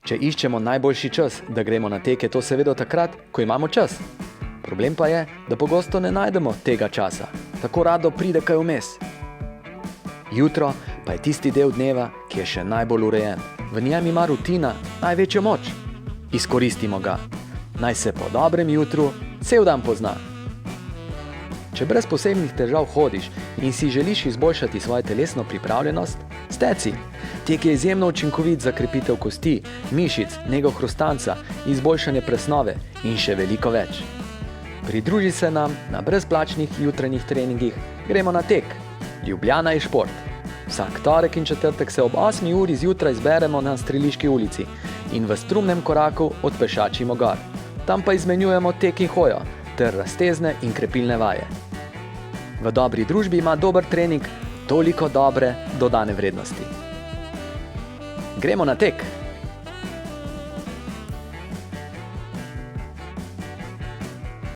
Če iščemo najboljši čas, da gremo na tek, je to seveda takrat, ko imamo čas. Problem pa je, da pogosto ne najdemo tega časa. Tako rado pride kaj vmes. Jutro pa je tisti del dneva, ki je še najbolj urejen. V njem ima rutina največjo moč. Izkoristimo ga. Naj se po dobrem jutru cel dan pozna. Če brez posebnih težav hodiš in si želiš izboljšati svojo telesno pripravljenost, steci. Tek je izjemno učinkovit za krepitev kosti, mišic, nego hrustanca, izboljšanje presnove in še veliko več. Pridruži se nam na brezplačnih jutranjih treningih Gremo na tek. Ljubljana je šport. Vsak torek in četrtek se ob 8 uri zjutraj zberemo na Streliški ulici in v strumnem koraku odpešačimo gor. Tam pa izmenjujemo tek in hojo ter raztezne in krepilne vaje. V dobri družbi ima dober trening toliko dobre dodane vrednosti. Gremo na tek!